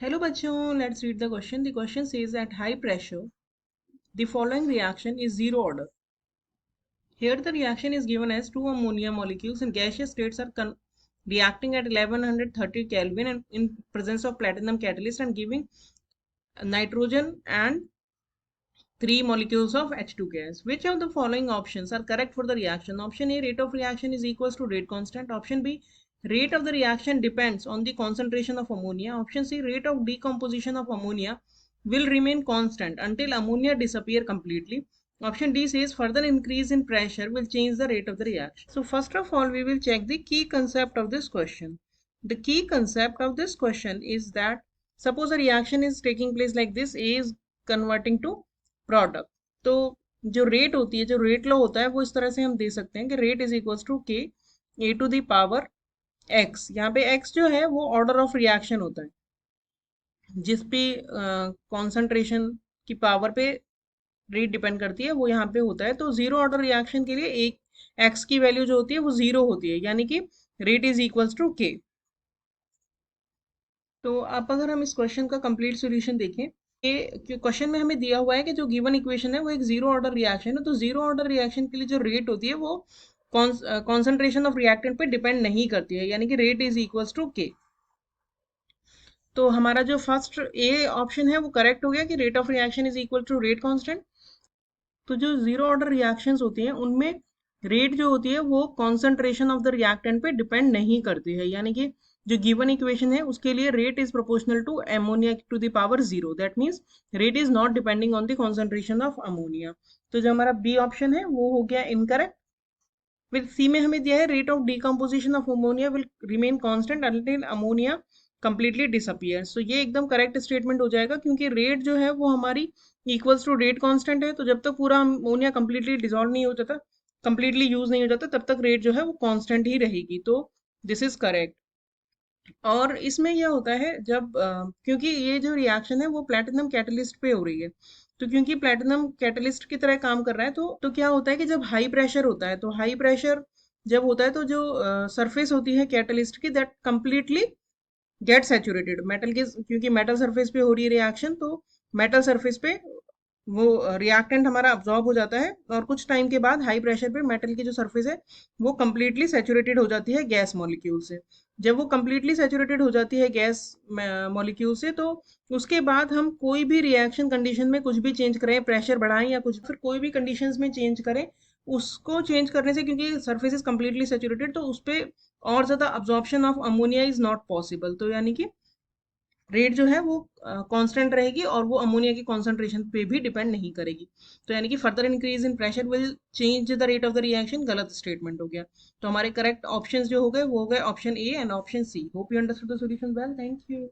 Hello bachon, let's read the question. The question says at high pressure, the following reaction is zero order. Here the reaction is given as two ammonia molecules in gaseous states are reacting at 1130 Kelvin and in presence of platinum catalyst and giving nitrogen and three molecules of H2 gas. Which of the following options are correct for the reaction? Option A, rate of reaction is equals to rate constant. Option B, rate of the reaction depends on the concentration of ammonia. Option C, rate of decomposition of ammonia will remain constant until ammonia disappear completely. Option D says further increase in pressure will change the rate of the reaction. So first of all, we will check the key concept of this question. The key concept of this question is that suppose a reaction is taking place like this, A is converting to product. तो जो rate होती है, जो rate law होता है, वो इस तरह से हम दे सकते हैं कि रेट इज इक्वल्स टू के ए टू द पावर एक्स। यहाँ पे एक्स जो है वो ऑर्डर ऑफ रिएक्शन होता है, जिस पे कॉन्सेंट्रेशन की पावर पे रेट डिपेंड करती है, वो यहाँ पे होता है। तो जीरो ऑर्डर रिएक्शन के लिए एक एक्स की वैल्यू जो होती है वो जीरो होती है, यानी कि रेट इज इक्वल्स टू के। तो अब अगर हम इस क्वेश्चन का कंप्लीट सॉल्यूशन देखें, ये क्वेश्चन में हमें दिया हुआ है कि जो गिवन इक्वेशन है वो एक जीरो ऑर्डर रिएक्शन है। तो जीरो ऑर्डर रिएक्शन के लिए जो रेट होती है वो कॉन्सेंट्रेशन ऑफ रिएक्टेंट पे डिपेंड नहीं करती है, यानी कि रेट इज इक्वल्स टू के। तो हमारा जो फर्स्ट ए ऑप्शन है वो करेक्ट हो गया कि rate of reaction is equal to rate constant. तो जो जीरो ऑर्डर रिएक्शंस होती हैं उनमें रेट जो होती है वो कॉन्सेंट्रेशन ऑफ द रिएक्टेंट पे डिपेंड नहीं करती है, यानी कि जो गिवन इक्वेशन है उसके लिए rate is proportional to ammonia to the power zero. That means rate is not depending on the concentration of ammonia. तो जो हमारा बी ऑप्शन है वो हो गया इनकरेक्ट। फिर सी में हमें दिया है rate of decomposition of ammonia will remain constant until ammonia completely disappear. So ये एकदम करेक्ट स्टेटमेंट हो जाएगा, क्योंकि रेट जो है वो हमारी इक्वल्स टू रेट कांस्टेंट है। तो जब तक पूरा अमोनिया कंप्लीटली डिजॉल्व नहीं हो जाता, कंप्लीटली यूज नहीं हो जाता, तब तक रेट जो है वो कांस्टेंट ही रहेगी। तो दिस इज करेक्ट। और इसमें यह होता है जब क्योंकि ये जो रिएक्शन है वो प्लेटिनम कैटलिस्ट पे हो रही है, तो क्योंकि प्लेटिनम कैटलिस्ट की तरह काम कर रहा है, तो क्या होता है कि जब हाई प्रेशर होता है, तो हाई प्रेशर जब होता है तो जो सरफेस होती है कैटलिस्ट की, that completely gate saturated metal के, क्योंकि मेटल सरफेस पे हो रही है रिएक्शन, तो मेटल सरफेस पे वो रिएक्टेंट हमारा अब्जॉर्ब हो जाता है, और कुछ टाइम के बाद हाई प्रेशर पे मेटल की जो सरफेस है वो कंप्लीटली सैचुरेटेड हो जाती है गैस मॉलिक्यूल से। जब वो कंप्लीटली सैचुरेटेड हो जाती है गैस मॉलिक्यूल से, तो उसके बाद हम कोई भी रिएक्शन कंडीशन में कुछ भी चेंज करें, प्रेशर बढ़ाएं या कुछ, फिर कोई भी कंडीशंस में चेंज करें, उसको चेंज करने से, क्योंकि सरफेस इज कंप्लीटली सैचुरेटेड, तो उस पर और ज़्यादा absorption of ammonia is not possible. तो यानी कि रेट जो है वो कांस्टेंट रहेगी और वो अमोनिया की कॉन्सेंट्रेशन पे भी डिपेंड नहीं करेगी। तो यानी कि further increase in pressure will change the rate of the reaction, गलत स्टेटमेंट हो गया। तो हमारे करेक्ट ऑप्शंस जो हो गए वो हो गए option A and option C. Hope you understood the solution well. Thank you.